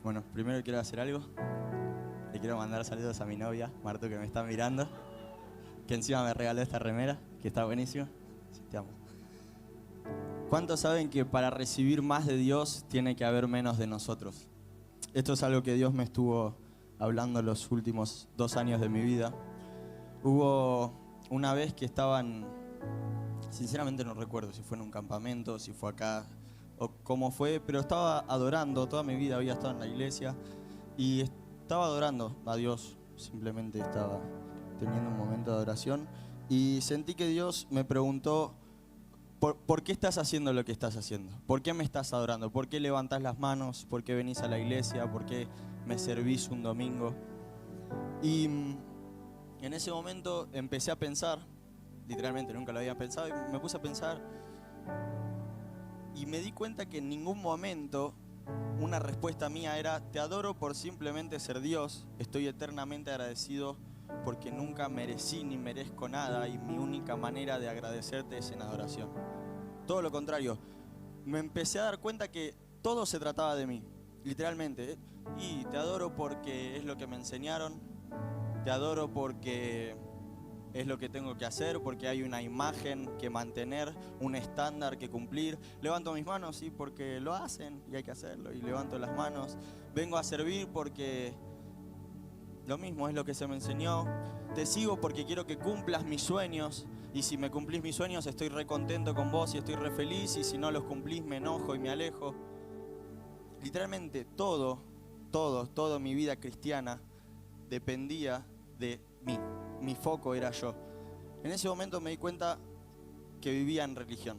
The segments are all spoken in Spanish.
Bueno, primero quiero hacer algo. Le quiero mandar saludos a mi novia, Martu, que me está mirando, que encima me regaló esta remera, que está buenísima. Sí, te amo. ¿Cuántos saben que para recibir más de Dios tiene que haber menos de nosotros? Esto es algo que Dios me estuvo hablando los últimos 2 años de mi vida. Hubo una vez que estaban, sinceramente no recuerdo si fue en un campamento, si fue acá o cómo fue, pero estaba adorando, toda mi vida había estado en la iglesia y estaba adorando a Dios, simplemente estaba teniendo un momento de adoración y sentí que Dios me preguntó, ¿por qué estás haciendo lo que estás haciendo? ¿Por qué me estás adorando? ¿Por qué levantás las manos? ¿Por qué venís a la iglesia? ¿Por qué me servís un domingo? Y en ese momento empecé a pensar, literalmente nunca lo había pensado, y me puse a pensar y me di cuenta que en ningún momento una respuesta mía era: te adoro por simplemente ser Dios, estoy eternamente agradecido porque nunca merecí ni merezco nada y mi única manera de agradecerte es en adoración. Todo lo contrario, me empecé a dar cuenta que todo se trataba de mí, literalmente. Y te adoro porque es lo que me enseñaron, te adoro porque es lo que tengo que hacer, porque hay una imagen que mantener, un estándar que cumplir. Levanto mis manos, sí, porque lo hacen y hay que hacerlo, y levanto las manos. Vengo a servir porque lo mismo es lo que se me enseñó. Te sigo porque quiero que cumplas mis sueños, y si me cumplís mis sueños estoy re contento con vos y estoy re feliz, y si no los cumplís me enojo y me alejo. Literalmente toda mi vida cristiana dependía de mí. Mi foco era yo. En ese momento me di cuenta que vivía en religión.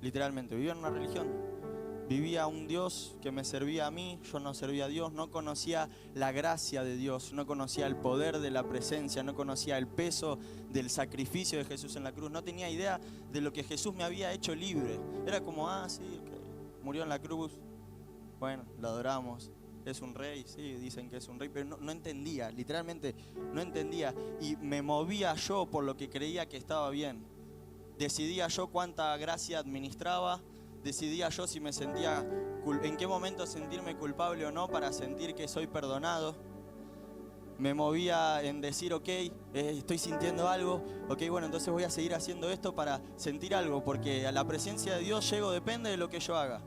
Literalmente, vivía en una religión. Vivía un Dios que me servía a mí, yo no servía a Dios, no conocía la gracia de Dios, no conocía el poder de la presencia, no conocía el peso del sacrificio de Jesús en la cruz, no tenía idea de lo que Jesús me había hecho libre. Era como, sí, okay, murió en la cruz, bueno, lo adoramos. Es un rey, sí, dicen que es un rey, pero no entendía, literalmente no entendía. Y me movía yo por lo que creía que estaba bien. Decidía yo cuánta gracia administraba, decidía yo si me sentía, en qué momento sentirme culpable o no para sentir que soy perdonado. Me movía en decir, ok, estoy sintiendo algo, ok, bueno, entonces voy a seguir haciendo esto para sentir algo, porque a la presencia de Dios llego, depende de lo que yo haga.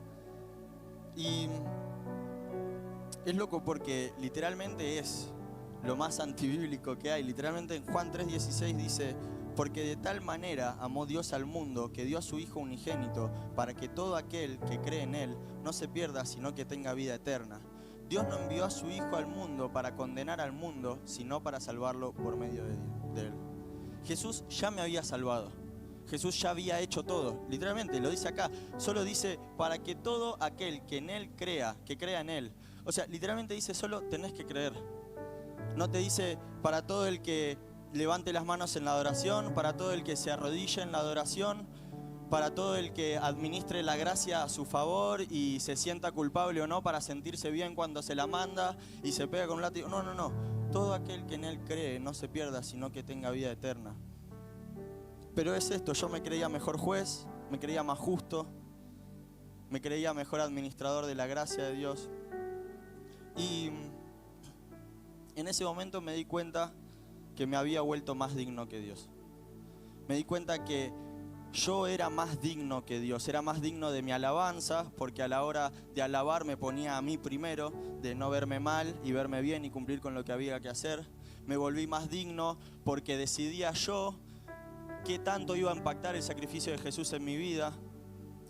Y es loco porque literalmente es lo más antibíblico que hay. Literalmente en Juan 3:16 dice: porque de tal manera amó Dios al mundo que dio a su Hijo unigénito para que todo aquel que cree en Él no se pierda, sino que tenga vida eterna. Dios no envió a su Hijo al mundo para condenar al mundo, sino para salvarlo por medio de Él. Jesús ya me había salvado. Jesús ya había hecho todo, literalmente lo dice acá. Solo dice para que todo aquel que en Él crea, que crea en Él. O sea, literalmente dice solo tenés que creer. No te dice para todo el que levante las manos en la adoración, para todo el que se arrodille en la adoración, para todo el que administre la gracia a su favor y se sienta culpable o no para sentirse bien cuando se la manda y se pega con un látigo. No, no, no. Todo aquel que en Él cree no se pierda, sino que tenga vida eterna. Pero es esto, yo me creía mejor juez, me creía más justo, me creía mejor administrador de la gracia de Dios. Y en ese momento me di cuenta que me había vuelto más digno que Dios. Me di cuenta que yo era más digno que Dios, era más digno de mi alabanza, porque a la hora de alabar me ponía a mí primero, de no verme mal y verme bien y cumplir con lo que había que hacer. Me volví más digno porque decidía yo qué tanto iba a impactar el sacrificio de Jesús en mi vida.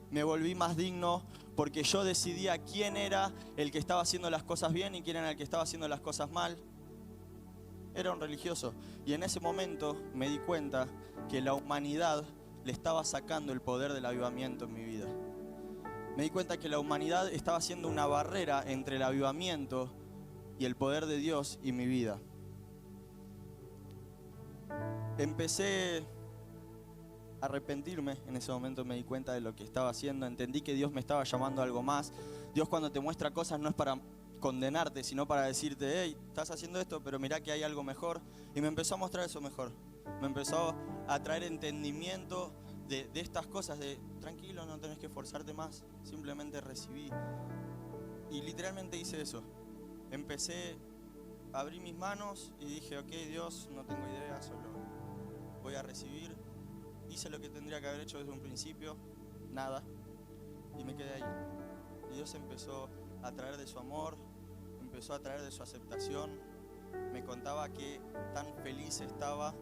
Me volví más digno porque yo decidía quién era el que estaba haciendo las cosas bien y quién era el que estaba haciendo las cosas mal. Era un religioso. Y en ese momento me di cuenta que la humanidad le estaba sacando el poder del avivamiento en mi vida. Me di cuenta que la humanidad estaba haciendo una barrera entre el avivamiento y el poder de Dios y mi vida. Empecé a arrepentirme, en ese momento me di cuenta de lo que estaba haciendo, entendí que Dios me estaba llamando a algo más. Dios cuando te muestra cosas no es para condenarte, sino para decirte, hey, estás haciendo esto, pero mirá que hay algo mejor. Y me empezó a mostrar eso mejor. Me empezó a traer entendimiento de estas cosas, de tranquilo, no tenés que esforzarte más, simplemente recibí. Y literalmente hice eso. Empecé, abrí mis manos y dije, ok Dios, no tengo idea, solo voy a recibir. Hice lo que tendría que haber hecho desde un principio, nada, y me quedé ahí. Y Dios empezó a traer de su amor, empezó a traer de su aceptación. Me contaba que tan feliz estaba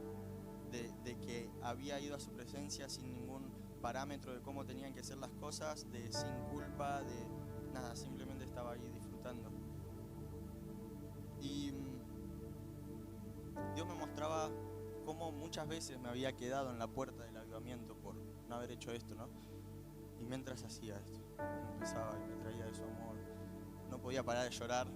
de que había ido a su presencia sin ningún parámetro de cómo tenían que ser las cosas, sin culpa, de nada, simplemente estaba ahí disfrutando. Y Dios me mostraba cómo muchas veces me había quedado en la puerta del avivamiento por no haber hecho esto, ¿no? Y mientras hacía esto, empezaba y me traía de su amor. No podía parar de llorar,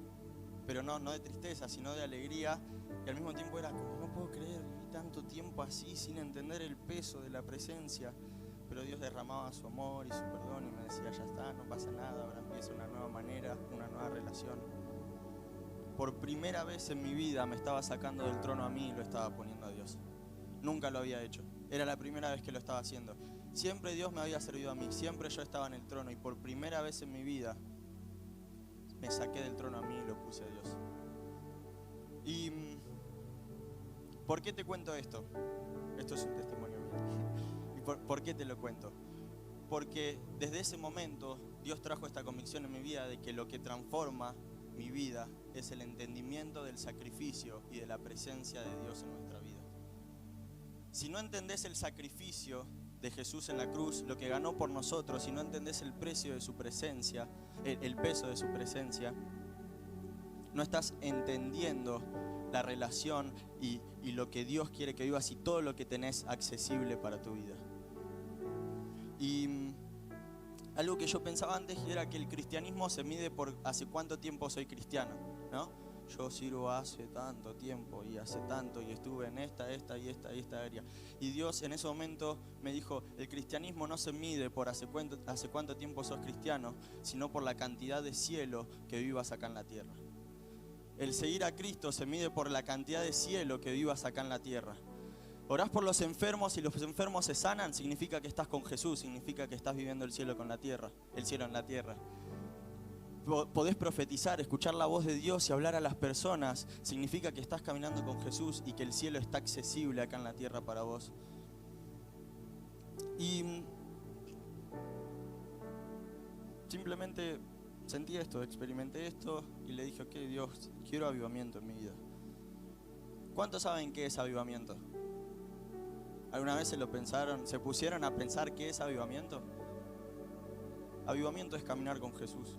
pero no de tristeza, sino de alegría. Y al mismo tiempo era como, no puedo creer, viví tanto tiempo así sin entender el peso de la presencia. Pero Dios derramaba su amor y su perdón y me decía, ya está, no pasa nada, ahora empieza una nueva manera, una nueva relación. Por primera vez en mi vida me estaba sacando del trono a mí y lo estaba poniendo a Dios. Nunca lo había hecho, era la primera vez que lo estaba haciendo. Siempre Dios me había servido a mí, siempre yo estaba en el trono y por primera vez en mi vida me saqué del trono a mí y lo puse a Dios. ¿Y por qué te cuento esto? Esto es un testimonio mío. ¿Y por qué te lo cuento? Porque desde ese momento Dios trajo esta convicción en mi vida de que lo que transforma mi vida es el entendimiento del sacrificio y de la presencia de Dios en nuestra vida. Si no entendés el sacrificio de Jesús en la cruz, lo que ganó por nosotros, si no entendés el precio de su presencia, el peso de su presencia, no estás entendiendo la relación y lo que Dios quiere que vivas y todo lo que tenés accesible para tu vida. Y algo que yo pensaba antes era que el cristianismo se mide por hace cuánto tiempo soy cristiano, ¿no? Yo sirvo hace tanto tiempo y hace tanto y estuve en esta área. Y Dios en ese momento me dijo, el cristianismo no se mide por hace cuánto tiempo sos cristiano, sino por la cantidad de cielo que vivas acá en la tierra. El seguir a Cristo se mide por la cantidad de cielo que vivas acá en la tierra. Orás por los enfermos y los enfermos se sanan, significa que estás con Jesús, significa que estás viviendo el cielo con la tierra, el cielo en la tierra. Podés profetizar, escuchar la voz de Dios y hablar a las personas, significa que estás caminando con Jesús y que el cielo está accesible acá en la tierra para vos. Y simplemente sentí esto, experimenté esto y le dije, ok Dios, quiero avivamiento en mi vida. ¿Cuántos saben qué es avivamiento? ¿Alguna vez se pusieron a pensar qué es avivamiento? Avivamiento es caminar con Jesús.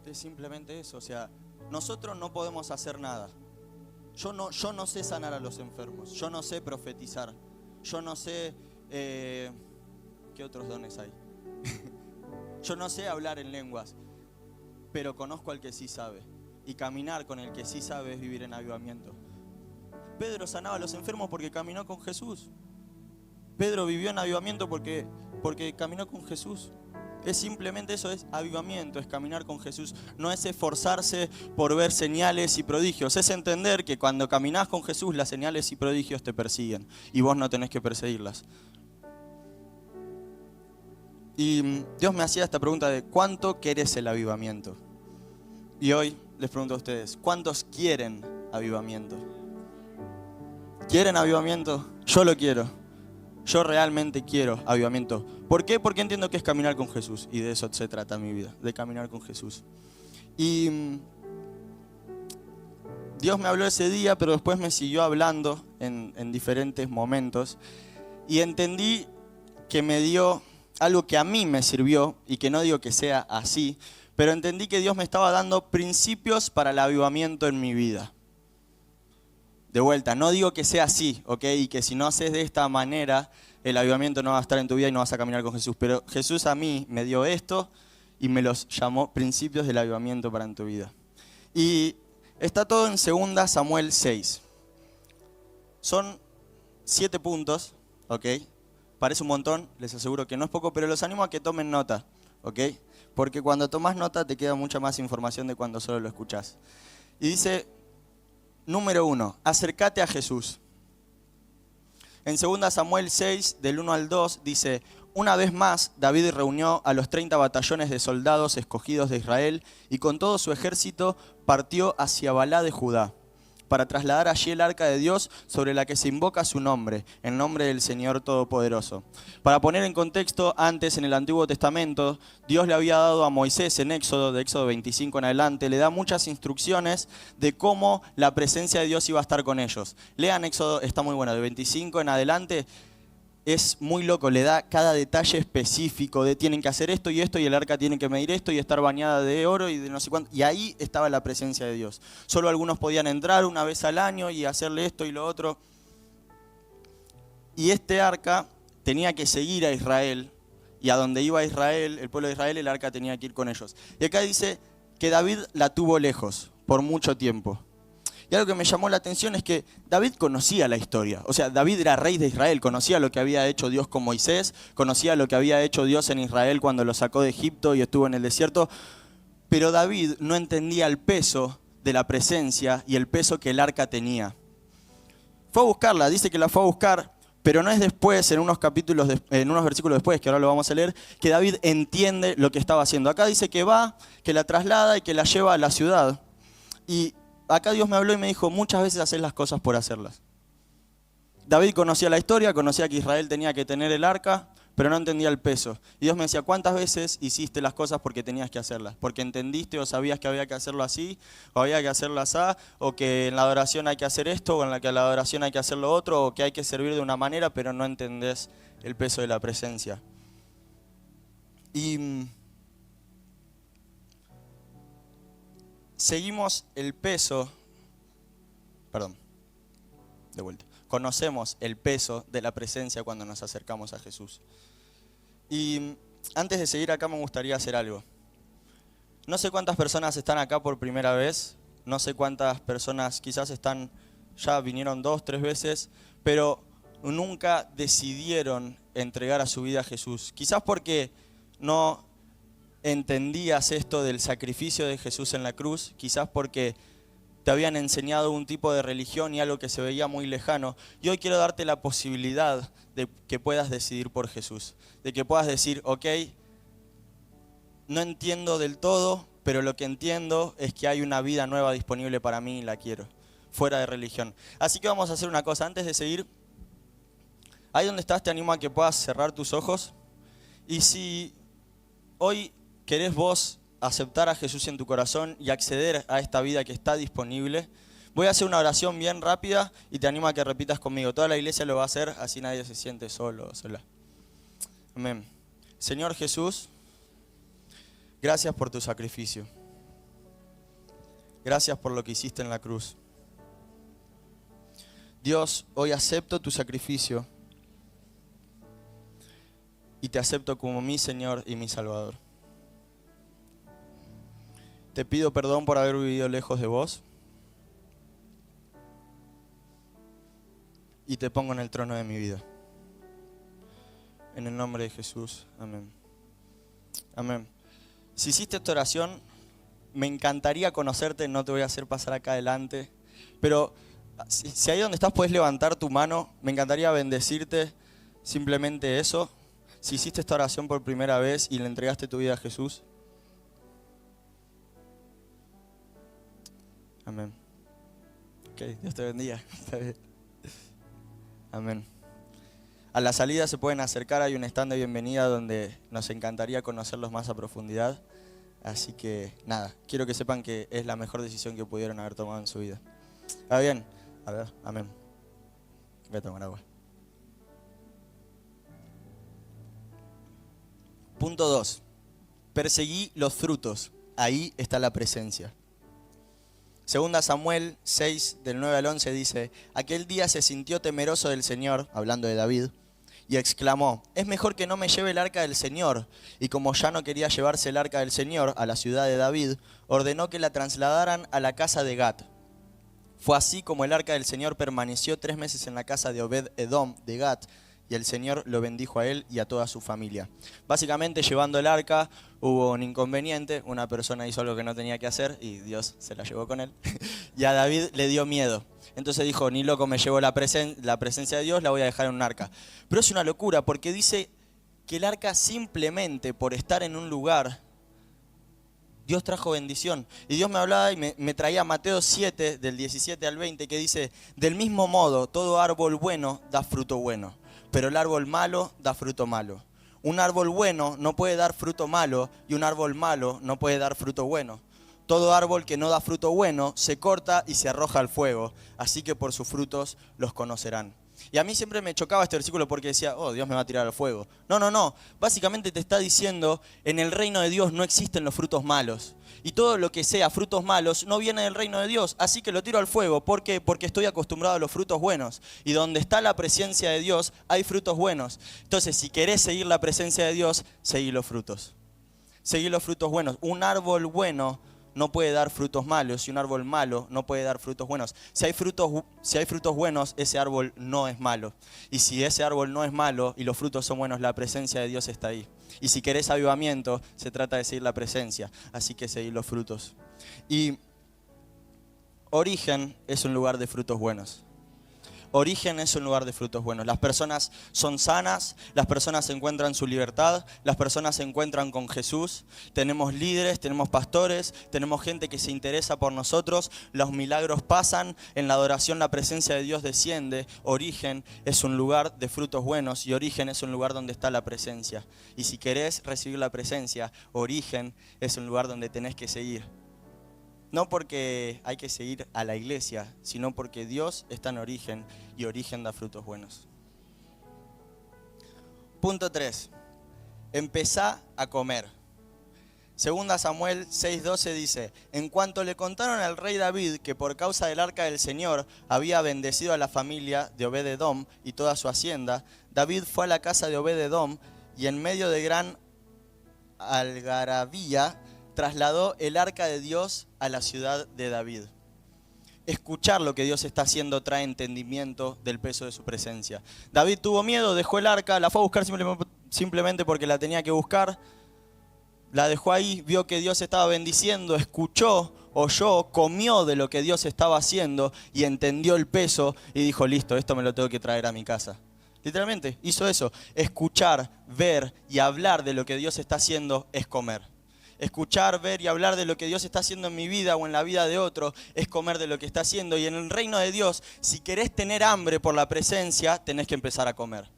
Es simplemente eso, o sea, nosotros no podemos hacer nada. Yo no sé sanar a los enfermos, yo no sé profetizar, yo no sé qué otros dones hay. Yo no sé hablar en lenguas. pero conozco al que sí sabe. Y caminar con el que sí sabe es vivir en avivamiento. Pedro sanaba a los enfermos porque caminó con Jesús. Pedro vivió en avivamiento porque caminó con Jesús. Es simplemente eso, es avivamiento, es caminar con Jesús. No es esforzarse por ver señales y prodigios. Es entender que cuando caminás con Jesús, las señales y prodigios te persiguen. Y vos no tenés que perseguirlas. Y Dios me hacía esta pregunta de ¿cuánto querés el avivamiento? Y hoy les pregunto a ustedes, ¿cuántos quieren avivamiento? ¿Quieren avivamiento? Yo lo quiero. Yo realmente quiero avivamiento. ¿Por qué? Porque entiendo que es caminar con Jesús. Y de eso se trata mi vida, de caminar con Jesús. Y Dios me habló ese día, pero después me siguió hablando en diferentes momentos. Y entendí que me dio algo que a mí me sirvió, y que no digo que sea así, pero entendí que Dios me estaba dando principios para el avivamiento en mi vida. De vuelta, no digo que sea así, ¿ok? Y que si no haces de esta manera, el avivamiento no va a estar en tu vida y no vas a caminar con Jesús. Pero Jesús a mí me dio esto y me los llamó principios del avivamiento para en tu vida. Y está todo en 2 Samuel 6. Son 7 puntos, ¿ok? Parece un montón, les aseguro que no es poco, pero los animo a que tomen nota, ¿ok? Porque cuando tomas nota te queda mucha más información de cuando solo lo escuchás. Y dice, número 1, acércate a Jesús. En 2 Samuel 6, del 1 al 2, dice, una vez más David reunió a los 30 batallones de soldados escogidos de Israel y con todo su ejército partió hacia Balá de Judá, para trasladar allí el arca de Dios sobre la que se invoca su nombre, el nombre del Señor Todopoderoso. Para poner en contexto, antes en el Antiguo Testamento, Dios le había dado a Moisés en Éxodo, de Éxodo 25 en adelante, le da muchas instrucciones de cómo la presencia de Dios iba a estar con ellos. Lean Éxodo, está muy bueno, de 25 en adelante. Es muy loco, le da cada detalle específico de tienen que hacer esto y el arca tiene que medir esto y estar bañada de oro y de no sé cuánto. Y ahí estaba la presencia de Dios. Solo algunos podían entrar una vez al año y hacerle esto y lo otro. Y este arca tenía que seguir a Israel. Y a donde iba Israel, el pueblo de Israel, el arca tenía que ir con ellos. Y acá dice que David la tuvo lejos por mucho tiempo. Y algo que me llamó la atención es que David conocía la historia. O sea, David era rey de Israel, conocía lo que había hecho Dios con Moisés, conocía lo que había hecho Dios en Israel cuando lo sacó de Egipto y estuvo en el desierto. Pero David no entendía el peso de la presencia y el peso que el arca tenía. Fue a buscarla, dice que la fue a buscar, pero no es después, en unos versículos después, que ahora lo vamos a leer, que David entiende lo que estaba haciendo. Acá dice que va, que la traslada y que la lleva a la ciudad. Y acá Dios me habló y me dijo, muchas veces haces las cosas por hacerlas. David conocía la historia, conocía que Israel tenía que tener el arca, pero no entendía el peso. Y Dios me decía, ¿cuántas veces hiciste las cosas porque tenías que hacerlas? Porque entendiste o sabías que había que hacerlo así, o había que hacerlo así, o que en la adoración hay que hacer esto, o en la que en la adoración hay que hacer lo otro, o que hay que servir de una manera, pero no entendés el peso de la presencia. Y seguimos el peso, conocemos el peso de la presencia cuando nos acercamos a Jesús. Y antes de seguir acá me gustaría hacer algo. No sé cuántas personas están acá por primera vez, no sé cuántas personas quizás ya vinieron 2, 3 veces, pero nunca decidieron entregar a su vida a Jesús. Quizás porque no entendías esto del sacrificio de Jesús en la cruz, quizás porque te habían enseñado un tipo de religión y algo que se veía muy lejano. Y hoy quiero darte la posibilidad de que puedas decidir por Jesús, de que puedas decir, ok, no entiendo del todo, pero lo que entiendo es que hay una vida nueva disponible para mí y la quiero, fuera de religión. Así que vamos a hacer una cosa, antes de seguir, ahí donde estás te animo a que puedas cerrar tus ojos. Y si hoy querés vos aceptar a Jesús en tu corazón y acceder a esta vida que está disponible, voy a hacer una oración bien rápida y te animo a que repitas conmigo. Toda la iglesia lo va a hacer, así nadie se siente solo o sola. Amén. Señor Jesús, gracias por tu sacrificio. Gracias por lo que hiciste en la cruz. Dios, hoy acepto tu sacrificio y te acepto como mi Señor y mi Salvador. Te pido perdón por haber vivido lejos de vos. Y te pongo en el trono de mi vida. En el nombre de Jesús. Amén. Amén. Si hiciste esta oración, me encantaría conocerte, no te voy a hacer pasar acá adelante. Pero si ahí donde estás puedes levantar tu mano, me encantaría bendecirte. Simplemente eso. Si hiciste esta oración por primera vez y le entregaste tu vida a Jesús. Amén. Ok, Dios te bendiga. Está bien. Amén. A la salida se pueden acercar, hay un stand de bienvenida donde nos encantaría conocerlos más a profundidad. Así que nada, quiero que sepan que es la mejor decisión que pudieron haber tomado en su vida. ¿Está bien? A ver, amén. Voy a tomar agua. Punto 2. Perseguí los frutos. Ahí está la presencia. Segunda Samuel 6, del 9 al 11 dice: aquel día se sintió temeroso del Señor, hablando de David, y exclamó: es mejor que no me lleve el arca del Señor. Y como ya no quería llevarse el arca del Señor a la ciudad de David, ordenó que la trasladaran a la casa de Gat. Fue así como el arca del Señor permaneció 3 meses en la casa de Obed-Edom de Gat, y el Señor lo bendijo a él y a toda su familia. Básicamente, llevando el arca hubo un inconveniente, una persona hizo algo que no tenía que hacer y Dios se la llevó con él. Y a David le dio miedo. Entonces dijo: ni loco me llevo la presencia de Dios, la voy a dejar en un arca. Pero es una locura porque dice que el arca, simplemente por estar en un lugar, Dios trajo bendición. Y Dios me hablaba y me traía Mateo 7, del 17 al 20, que dice: del mismo modo, todo árbol bueno da fruto bueno, pero el árbol malo da fruto malo. Un árbol bueno no puede dar fruto malo, y un árbol malo no puede dar fruto bueno. Todo árbol que no da fruto bueno se corta y se arroja al fuego, así que por sus frutos los conocerán. Y a mí siempre me chocaba este versículo porque decía: oh, Dios me va a tirar al fuego. No. Básicamente te está diciendo: en el reino de Dios no existen los frutos malos. Y todo lo que sea frutos malos no viene del reino de Dios. Así que lo tiro al fuego. ¿Por qué? Porque estoy acostumbrado a los frutos buenos. Y donde está la presencia de Dios hay frutos buenos. Entonces, si querés seguir la presencia de Dios, seguí los frutos. Seguí los frutos buenos. Un árbol bueno no puede dar frutos malos, y un árbol malo no puede dar frutos buenos. Si hay frutos buenos, ese árbol no es malo. Y si ese árbol no es malo y los frutos son buenos, la presencia de Dios está ahí. Y si querés avivamiento, se trata de seguir la presencia. Así que seguir los frutos. Y Origen es un lugar de frutos buenos. Origen es un lugar de frutos buenos. Las personas son sanas, las personas encuentran su libertad, las personas se encuentran con Jesús. Tenemos líderes, tenemos pastores, tenemos gente que se interesa por nosotros. Los milagros pasan, en la adoración la presencia de Dios desciende. Origen es un lugar de frutos buenos y Origen es un lugar donde está la presencia. Y si querés recibir la presencia, Origen es un lugar donde tenés que seguir. No porque hay que seguir a la iglesia, sino porque Dios está en Origen y Origen da frutos buenos. Punto 3. Empezá a comer. Segunda Samuel 6:12 dice: en cuanto le contaron al rey David que por causa del arca del Señor había bendecido a la familia de Obed-Edom y toda su hacienda, David fue a la casa de Obed-Edom y en medio de gran algarabía trasladó el arca de Dios a la ciudad de David. Escuchar lo que Dios está haciendo trae entendimiento del peso de su presencia. David tuvo miedo, dejó el arca, la fue a buscar simplemente porque la tenía que buscar. La dejó ahí, vio que Dios estaba bendiciendo, escuchó, oyó, comió de lo que Dios estaba haciendo y entendió el peso y dijo: listo, esto me lo tengo que traer a mi casa. Literalmente hizo eso. Escuchar, ver y hablar de lo que Dios está haciendo es comer. Escuchar, ver y hablar de lo que Dios está haciendo en mi vida o en la vida de otro es comer de lo que está haciendo. Y en el reino de Dios, si querés tener hambre por la presencia, tenés que empezar a comer.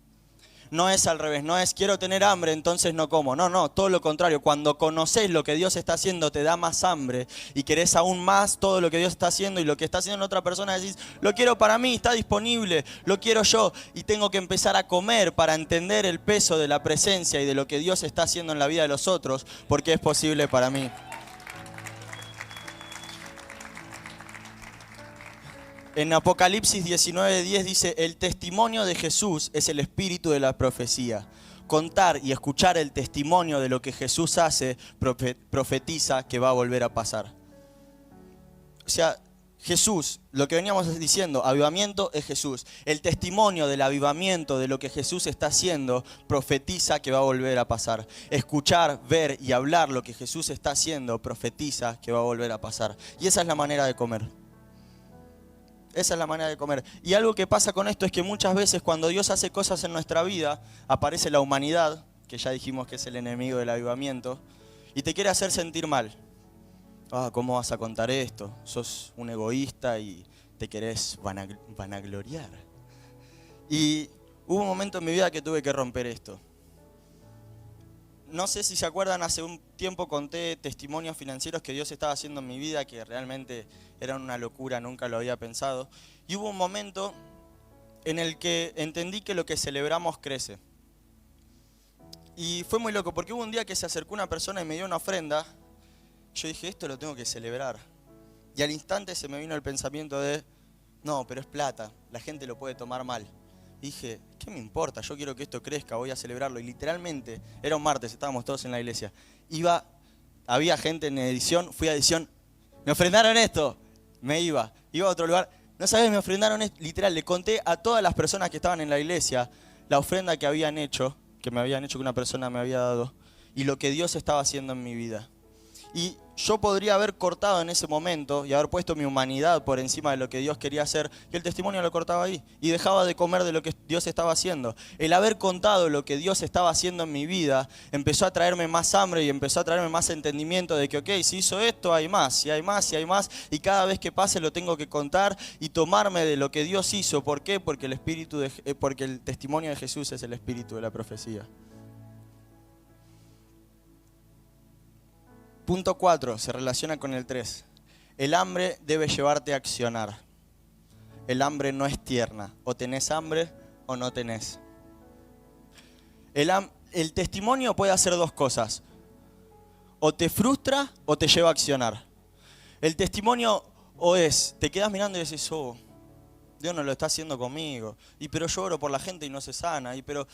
No es al revés, no es quiero tener hambre, entonces no como. No, todo lo contrario. Cuando conocés lo que Dios está haciendo, te da más hambre y querés aún más todo lo que Dios está haciendo, y lo que está haciendo en otra persona decís: lo quiero para mí, está disponible, lo quiero yo. Y tengo que empezar a comer para entender el peso de la presencia y de lo que Dios está haciendo en la vida de los otros, porque es posible para mí. En Apocalipsis 19:10 dice: el testimonio de Jesús es el espíritu de la profecía. contar y escuchar el testimonio de lo que Jesús hace, profetiza que va a volver a pasar. O sea, Jesús, lo que veníamos diciendo, avivamiento es Jesús. El testimonio del avivamiento, de lo que Jesús está haciendo, profetiza que va a volver a pasar. Escuchar, ver y hablar lo que Jesús está haciendo, profetiza que va a volver a pasar. Y esa es la manera de comer. Esa es la manera de comer. Y algo que pasa con esto es que muchas veces cuando Dios hace cosas en nuestra vida, aparece la humanidad, que ya dijimos que es el enemigo del avivamiento, y te quiere hacer sentir mal. ¿Cómo vas a contar esto? Sos un egoísta y te querés vanagloriar. Y hubo un momento en mi vida que tuve que romper esto. No sé si se acuerdan, hace un tiempo conté testimonios financieros que Dios estaba haciendo en mi vida, que realmente eran una locura, nunca lo había pensado. Y hubo un momento en el que entendí que lo que celebramos crece. Y fue muy loco, porque hubo un día que se acercó una persona y me dio una ofrenda. Yo dije, esto lo tengo que celebrar. Y al instante se me vino el pensamiento de, no, pero es plata, la gente lo puede tomar mal. Y dije, ¿qué me importa? Yo quiero que esto crezca, voy a celebrarlo. Y literalmente, era un martes, estábamos todos en la iglesia. Había gente en edición, fui a edición, me ofrendaron esto. Iba a otro lugar, no sabés, me ofrendaron esto. Literal, le conté a todas las personas que estaban en la iglesia la ofrenda que habían hecho, que una persona me había dado, y lo que Dios estaba haciendo en mi vida. Y yo podría haber cortado en ese momento y haber puesto mi humanidad por encima de lo que Dios quería hacer, y el testimonio lo cortaba ahí y dejaba de comer de lo que Dios estaba haciendo. El haber contado lo que Dios estaba haciendo en mi vida empezó a traerme más hambre y empezó a traerme más entendimiento de que, ok, si hizo esto, hay más, y hay más, y hay más, y cada vez que pase lo tengo que contar y tomarme de lo que Dios hizo. ¿Por qué? Porque el testimonio de Jesús es el espíritu de la profecía. Punto 4, se relaciona con el 3. El hambre debe llevarte a accionar. El hambre no es tierna. O tenés hambre o no tenés. El testimonio puede hacer dos cosas. O te frustra o te lleva a accionar. El testimonio te quedas mirando y decís, Dios no lo está haciendo conmigo. Pero yo oro por la gente y no se sana. Pero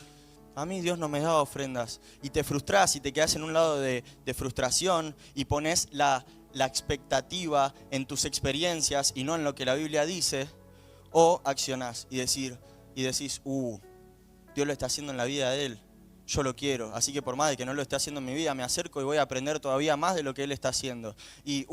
a mí Dios no me da ofrendas. Y te frustrás y te quedás en un lado de frustración y pones la expectativa en tus experiencias y no en lo que la Biblia dice. O accionás y decís, Dios lo está haciendo en la vida de él. Yo lo quiero. Así que por más de que no lo esté haciendo en mi vida, me acerco y voy a aprender todavía más de lo que él está haciendo. Y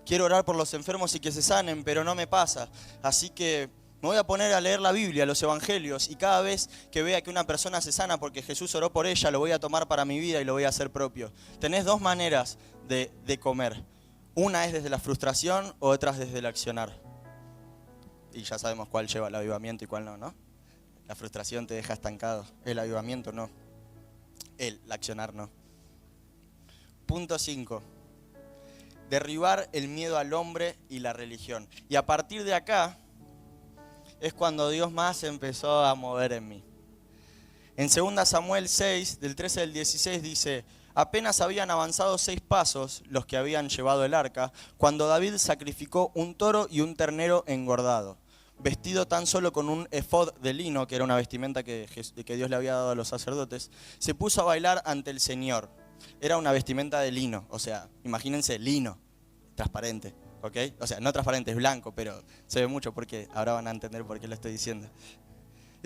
quiero orar por los enfermos y que se sanen, pero no me pasa. Así que me voy a poner a leer la Biblia, los evangelios, y cada vez que vea que una persona se sana porque Jesús oró por ella, lo voy a tomar para mi vida y lo voy a hacer propio. Tenés dos maneras de comer. Una es desde la frustración, o otra desde el accionar. Y ya sabemos cuál lleva el avivamiento y cuál no, ¿no? La frustración te deja estancado, el avivamiento no. El accionar no. Punto 5. Derribar el miedo al hombre y la religión. Y a partir de acá es cuando Dios más empezó a mover en mí. En 2 Samuel 6, del 13 al 16 dice, apenas habían avanzado 6 pasos los que habían llevado el arca, cuando David sacrificó un toro y un ternero engordado, vestido tan solo con un efod de lino, que era una vestimenta que Dios le había dado a los sacerdotes, se puso a bailar ante el Señor. Era una vestimenta de lino, o sea, imagínense, lino, transparente. ¿Ok? O sea, no transparente, es blanco, pero se ve mucho porque ahora van a entender por qué lo estoy diciendo.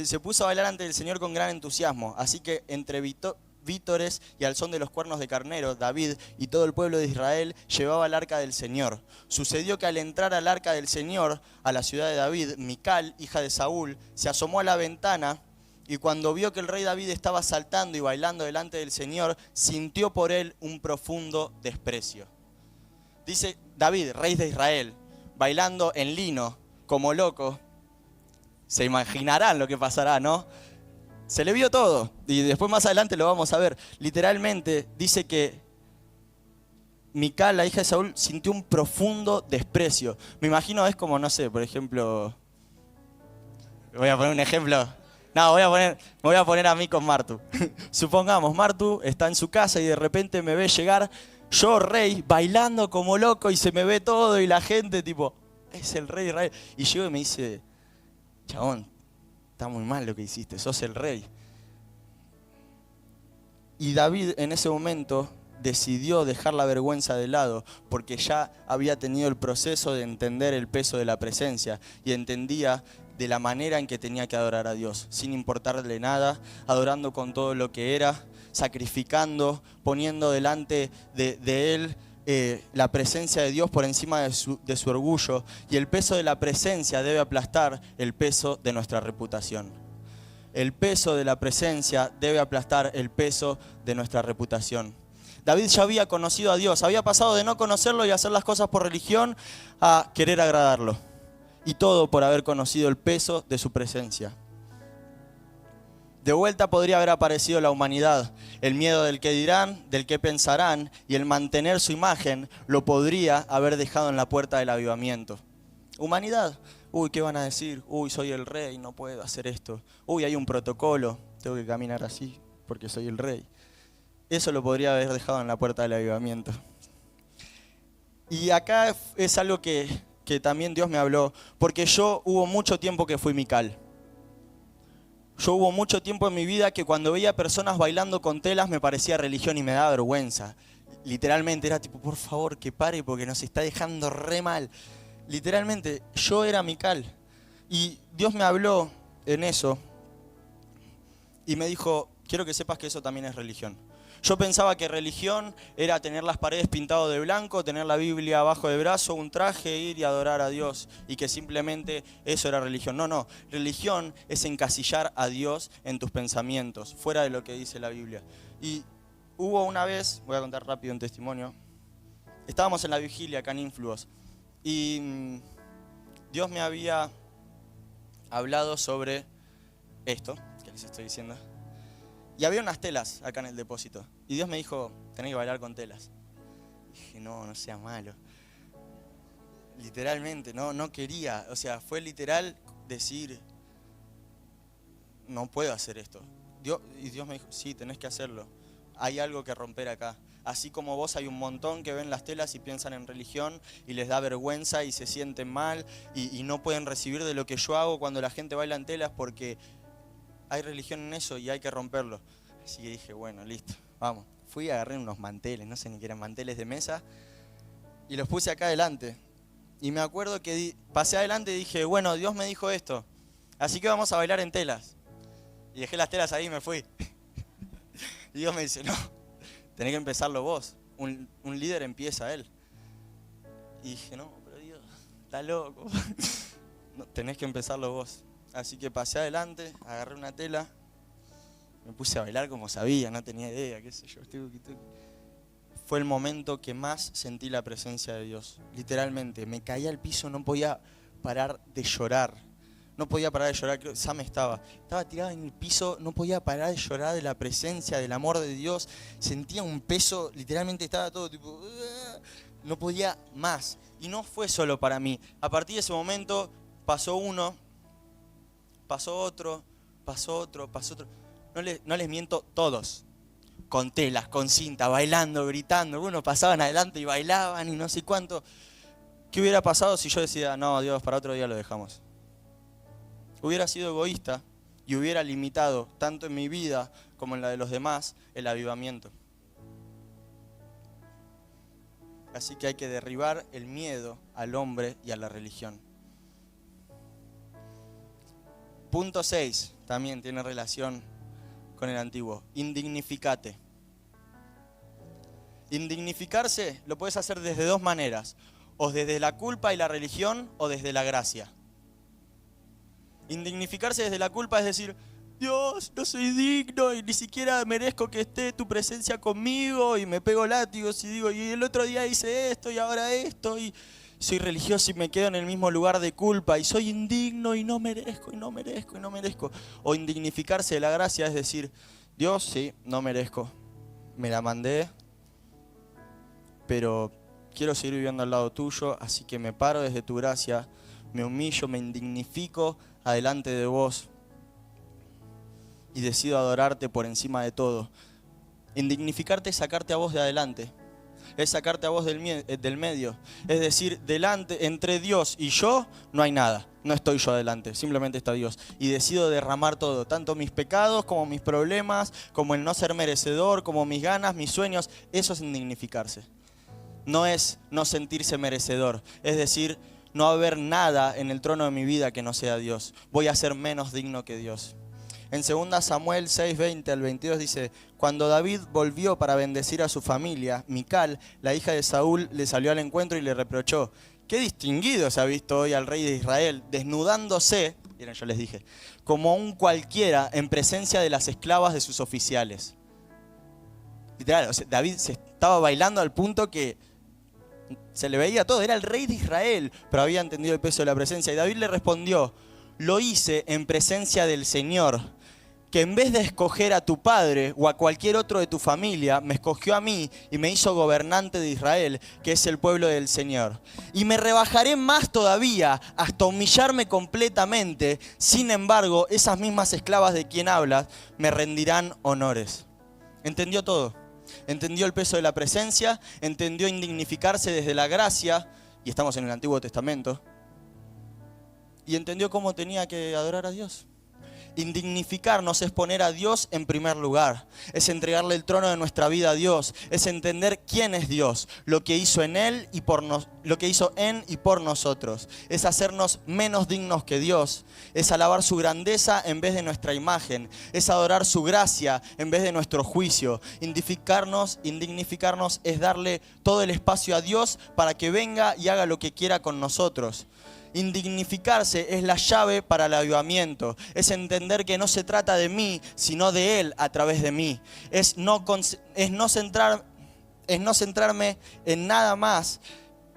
Se puso a bailar ante el Señor con gran entusiasmo, así que entre vítores y al son de los cuernos de carnero, David y todo el pueblo de Israel llevaba el arca del Señor. Sucedió que al entrar al arca del Señor, a la ciudad de David, Mical, hija de Saúl, se asomó a la ventana y cuando vio que el rey David estaba saltando y bailando delante del Señor, sintió por él un profundo desprecio. Dice David, rey de Israel, bailando en lino, como loco. Se imaginarán lo que pasará, ¿no? Se le vio todo, y después más adelante lo vamos a ver. Literalmente dice que Mical, la hija de Saúl, sintió un profundo desprecio. Me imagino, es como, no sé, por ejemplo... Voy a poner un ejemplo. No, me voy a poner a mí con Martu. Supongamos, Martu está en su casa y de repente me ve llegar... Yo, rey, bailando como loco y se me ve todo y la gente tipo, es el rey Israel. Y llego y me dice, chabón, está muy mal lo que hiciste, sos el rey. Y David en ese momento decidió dejar la vergüenza de lado porque ya había tenido el proceso de entender el peso de la presencia y entendía de la manera en que tenía que adorar a Dios, sin importarle nada, adorando con todo lo que era, sacrificando, poniendo delante de él la presencia de Dios por encima de su orgullo. Y el peso de la presencia debe aplastar el peso de nuestra reputación. El peso de la presencia debe aplastar el peso de nuestra reputación. David ya había conocido a Dios, había pasado de no conocerlo y hacer las cosas por religión a querer agradarlo. Y todo por haber conocido el peso de su presencia. De vuelta podría haber aparecido la humanidad. El miedo del que dirán, del que pensarán y el mantener su imagen lo podría haber dejado en la puerta del avivamiento. Humanidad. Uy, ¿qué van a decir? Uy, soy el rey, no puedo hacer esto. Uy, hay un protocolo, tengo que caminar así porque soy el rey. Eso lo podría haber dejado en la puerta del avivamiento. Y acá es algo que también Dios me habló, porque yo hubo mucho tiempo que fui Mical. Yo hubo mucho tiempo en mi vida que cuando veía personas bailando con telas me parecía religión y me daba vergüenza. Literalmente era tipo, por favor, que pare porque nos está dejando re mal. Literalmente, yo era Mical. Y Dios me habló en eso y me dijo, quiero que sepas que eso también es religión. Yo pensaba que religión era tener las paredes pintadas de blanco, tener la Biblia abajo del brazo, un traje, ir y adorar a Dios. Y que simplemente eso era religión. No. Religión es encasillar a Dios en tus pensamientos, fuera de lo que dice la Biblia. Y hubo una vez, voy a contar rápido un testimonio. Estábamos en la vigilia acá en Influos. Y Dios me había hablado sobre esto que les estoy diciendo. Y había unas telas acá en el depósito. Y Dios me dijo, tenés que bailar con telas. Y dije, no sea malo. Literalmente, no quería. O sea, fue literal decir, no puedo hacer esto. Y Dios me dijo, sí, tenés que hacerlo. Hay algo que romper acá. Así como vos, hay un montón que ven las telas y piensan en religión y les da vergüenza y se sienten mal y no pueden recibir de lo que yo hago cuando la gente baila en telas porque hay religión en eso y hay que romperlo. Así que dije, bueno, listo, vamos. Fui, agarré unos manteles, no sé ni qué eran, manteles de mesa, y los puse acá adelante. Y me acuerdo que pasé adelante y dije, bueno, Dios me dijo esto, así que vamos a bailar en telas. Y dejé las telas ahí y me fui. Y Dios me dice, no, tenés que empezarlo vos. Un líder empieza él. Y dije, no, pero Dios, está loco. No, tenés que empezarlo vos. Así que pasé adelante, agarré una tela, me puse a bailar como sabía, no tenía idea, qué sé yo. Fue el momento que más sentí la presencia de Dios. Literalmente, me caía al piso, no podía parar de llorar. No podía parar de llorar, creo que Sam estaba tirado en el piso, no podía parar de llorar de la presencia, del amor de Dios. Sentía un peso, literalmente estaba todo tipo, no podía más. Y no fue solo para mí. A partir de ese momento pasó uno, pasó otro. No les miento, todos. Con telas, con cinta, bailando, gritando. Unos pasaban adelante y bailaban y no sé cuánto. ¿Qué hubiera pasado si yo decía, no, Dios, para otro día lo dejamos? Hubiera sido egoísta y hubiera limitado, tanto en mi vida como en la de los demás, el avivamiento. Así que hay que derribar el miedo al hombre y a la religión. Punto 6, también tiene relación con el antiguo. Indignificate. Indignificarse lo puedes hacer desde dos maneras. O desde la culpa y la religión o desde la gracia. Indignificarse desde la culpa es decir, Dios, no soy digno y ni siquiera merezco que esté tu presencia conmigo y me pego látigos y digo, y el otro día hice esto y ahora esto y soy religioso y me quedo en el mismo lugar de culpa y soy indigno y no merezco. O indignificarse de la gracia es decir, Dios, sí, no merezco, me la mandé, pero quiero seguir viviendo al lado tuyo, así que me paro desde tu gracia, me humillo, me indignifico adelante de vos y decido adorarte por encima de todo. Indignificarte es sacarte a vos de adelante. es sacarte a vos del medio. Es decir, entre Dios y yo no hay nada. No estoy yo adelante, simplemente está Dios. Y decido derramar todo, tanto mis pecados como mis problemas, como el no ser merecedor, como mis ganas, mis sueños. Eso es indignificarse. No es no sentirse merecedor. Es decir, no haber nada en el trono de mi vida que no sea Dios. Voy a ser menos digno que Dios. En 2 Samuel 6:20 al 22 dice: cuando David volvió para bendecir a su familia, Mical, la hija de Saúl, le salió al encuentro y le reprochó: qué distinguido se ha visto hoy al rey de Israel, desnudándose, miren, yo les dije, como un cualquiera en presencia de las esclavas de sus oficiales. Literal, o sea, David se estaba bailando al punto que se le veía todo, era el rey de Israel, pero había entendido el peso de la presencia. Y David le respondió: lo hice en presencia del Señor, que en vez de escoger a tu padre o a cualquier otro de tu familia, me escogió a mí y me hizo gobernante de Israel, que es el pueblo del Señor. Y me rebajaré más todavía hasta humillarme completamente. Sin embargo, esas mismas esclavas de quien hablas me rendirán honores. ¿Entendió todo? Entendió el peso de la presencia, entendió indignificarse desde la gracia, y estamos en el Antiguo Testamento, y entendió cómo tenía que adorar a Dios. Indignificarnos es poner a Dios en primer lugar, es entregarle el trono de nuestra vida a Dios, es entender quién es Dios, lo que hizo en Él y lo que hizo en y por nosotros, es hacernos menos dignos que Dios, es alabar su grandeza en vez de nuestra imagen, es adorar su gracia en vez de nuestro juicio. Indignificarnos es darle todo el espacio a Dios para que venga y haga lo que quiera con nosotros. Indignificarse es la llave para el avivamiento. Es entender que no se trata de mí, sino de Él a través de mí. Es no centrarme en nada más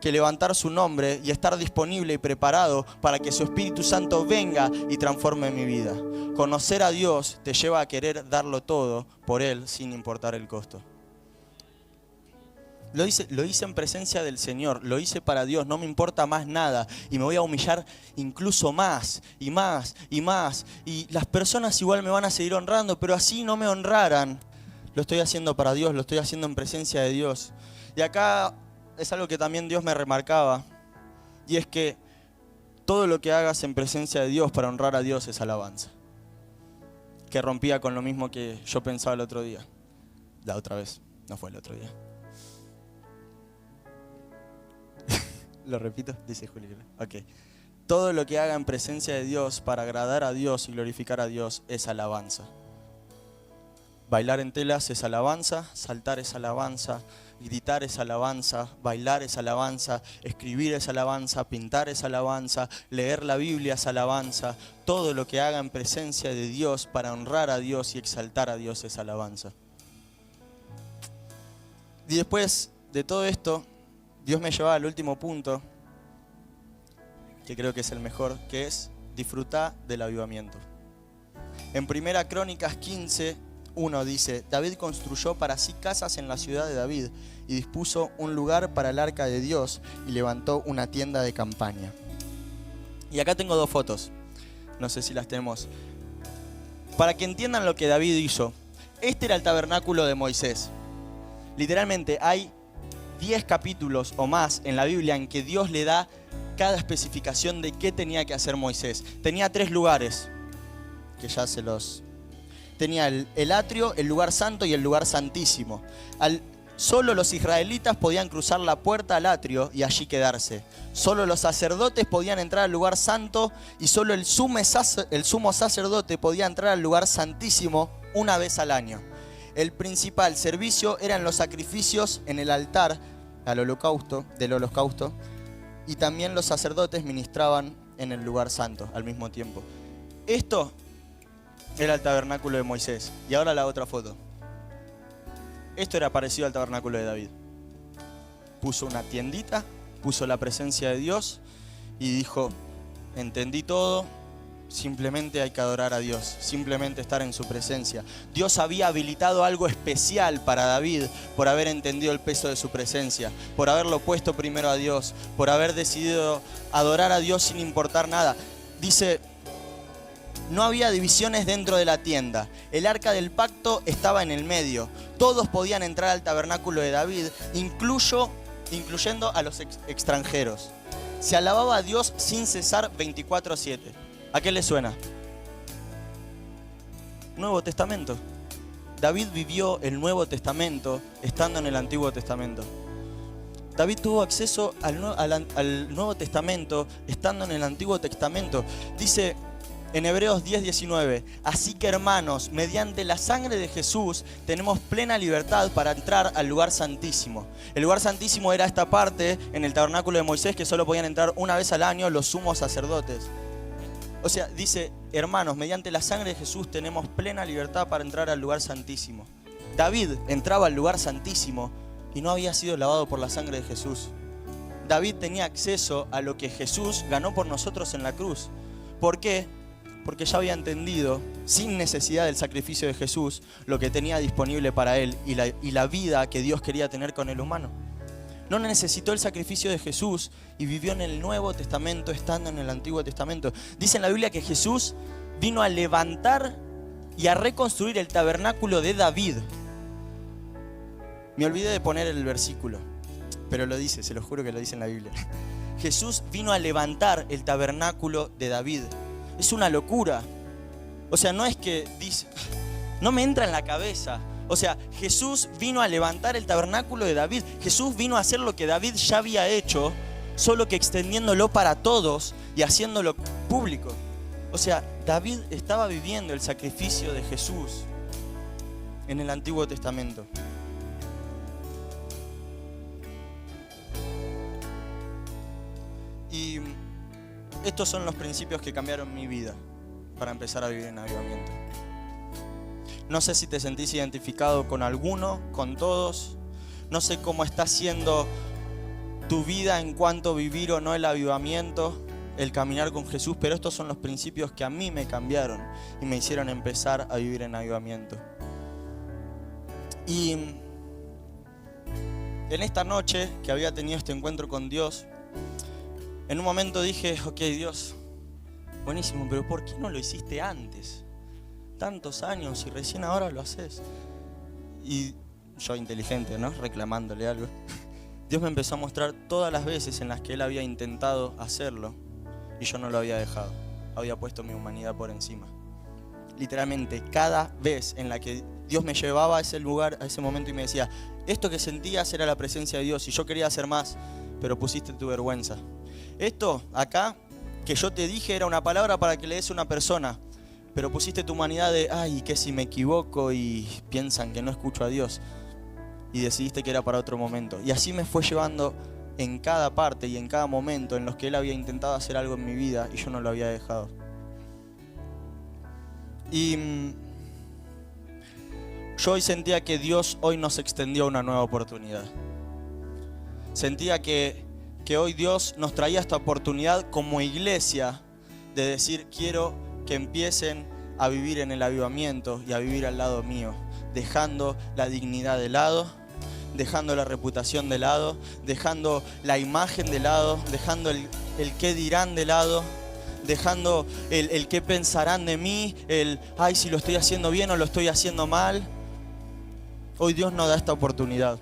que levantar su nombre y estar disponible y preparado para que su Espíritu Santo venga y transforme mi vida. Conocer a Dios te lleva a querer darlo todo por Él sin importar el costo. Lo hice en presencia del Señor, lo hice para Dios, no me importa más nada y me voy a humillar incluso más y más y más. Y las personas igual me van a seguir honrando, pero así no me honraran. Lo estoy haciendo para Dios, lo estoy haciendo en presencia de Dios. Y acá es algo que también Dios me remarcaba, y es que todo lo que hagas en presencia de Dios para honrar a Dios es alabanza. Que rompía con lo mismo que yo pensaba el otro día. La otra vez, no fue el otro día. ¿Lo repito? Dice Julio. Ok. Todo lo que haga en presencia de Dios para agradar a Dios y glorificar a Dios es alabanza. Bailar en telas es alabanza, saltar es alabanza, gritar es alabanza, bailar es alabanza, escribir es alabanza, pintar es alabanza, leer la Biblia es alabanza. Todo lo que haga en presencia de Dios para honrar a Dios y exaltar a Dios es alabanza. Y después de todo esto, Dios me llevaba al último punto, que creo que es el mejor, que es disfrutar del avivamiento. En 1 Crónicas 15:1 dice: David construyó para sí casas en la ciudad de David y dispuso un lugar para el arca de Dios y levantó una tienda de campaña. Y acá tengo 2 fotos, no sé si las tenemos, para que entiendan lo que David hizo. Este era el tabernáculo de Moisés. Literalmente hay 10 capítulos o más en la Biblia en que Dios le da cada especificación de qué tenía que hacer Moisés. Tenía 3 lugares, que ya se los... Tenía el atrio, el lugar santo y el lugar santísimo. Solo los israelitas podían cruzar la puerta al atrio y allí quedarse. Solo los sacerdotes podían entrar al lugar santo y solo el sumo sacerdote podía entrar al lugar santísimo una vez al año. El principal servicio eran los sacrificios en el altar del holocausto, y también los sacerdotes ministraban en el lugar santo al mismo tiempo. Esto era el tabernáculo de Moisés. Y ahora la otra foto. Esto era parecido al tabernáculo de David. Puso una tiendita, puso la presencia de Dios y dijo: entendí todo. Simplemente hay que adorar a Dios, simplemente estar en su presencia. Dios había habilitado algo especial para David por haber entendido el peso de su presencia, por haberlo puesto primero a Dios, por haber decidido adorar a Dios sin importar nada. Dice No había divisiones dentro de la tienda. El arca del pacto estaba en el medio. Todos podían entrar al tabernáculo de David, incluyendo a los extranjeros. Se alababa a Dios sin cesar 24/7. ¿A qué le suena? Nuevo Testamento. David vivió el Nuevo Testamento estando en el Antiguo Testamento. David tuvo acceso al Nuevo Testamento estando en el Antiguo Testamento. Dice en Hebreos 10:19, así que hermanos, mediante la sangre de Jesús tenemos plena libertad para entrar al lugar santísimo. El lugar santísimo era esta parte en el tabernáculo de Moisés que solo podían entrar una vez al año los sumos sacerdotes. O sea, dice, hermanos, mediante la sangre de Jesús tenemos plena libertad para entrar al lugar santísimo. David entraba al lugar santísimo y no había sido lavado por la sangre de Jesús. David tenía acceso a lo que Jesús ganó por nosotros en la cruz. ¿Por qué? Porque ya había entendido, sin necesidad del sacrificio de Jesús, lo que tenía disponible para él y la vida que Dios quería tener con el humano. No necesitó el sacrificio de Jesús y vivió en el Nuevo Testamento estando en el Antiguo Testamento. Dice en la Biblia que Jesús vino a levantar y a reconstruir el tabernáculo de David. Me olvidé de poner el versículo, pero lo dice, se lo juro que lo dice en la Biblia. Jesús vino a levantar el tabernáculo de David. Es una locura. O sea, no es que dice, no me entra en la cabeza. O sea, Jesús vino a levantar el tabernáculo de David. Jesús vino a hacer lo que David ya había hecho, solo que extendiéndolo para todos y haciéndolo público. O sea, David estaba viviendo el sacrificio de Jesús en el Antiguo Testamento. Y estos son los principios que cambiaron mi vida para empezar a vivir en avivamiento. No sé si te sentís identificado con alguno, con todos. No sé cómo está siendo tu vida en cuanto a vivir o no el avivamiento, el caminar con Jesús, pero estos son los principios que a mí me cambiaron y me hicieron empezar a vivir en avivamiento. Y en esta noche que había tenido este encuentro con Dios, en un momento dije, ok Dios, buenísimo, pero ¿por qué no lo hiciste antes? Tantos años y recién ahora lo haces. Y yo inteligente, ¿no? Reclamándole algo. Dios me empezó a mostrar todas las veces en las que Él había intentado hacerlo y yo no lo había dejado. Había puesto mi humanidad por encima. Literalmente, cada vez en la que Dios me llevaba a ese lugar, a ese momento y me decía, esto que sentías era la presencia de Dios y yo quería hacer más, pero pusiste tu vergüenza. Esto acá que yo te dije era una palabra para que le des a una persona, pero pusiste tu humanidad de, ay, que si me equivoco y piensan que no escucho a Dios. Y decidiste que era para otro momento. Y así me fue llevando en cada parte y en cada momento en los que Él había intentado hacer algo en mi vida y yo no lo había dejado. Y yo hoy sentía que Dios hoy nos extendió una nueva oportunidad. Sentía que hoy Dios nos traía esta oportunidad como iglesia de decir, quiero que empiecen a vivir en el avivamiento y a vivir al lado mío, dejando la dignidad de lado, dejando la reputación de lado, dejando la imagen de lado, dejando el qué dirán de lado, dejando el qué pensarán de mí, ay, si lo estoy haciendo bien o lo estoy haciendo mal. Hoy Dios nos da esta oportunidad.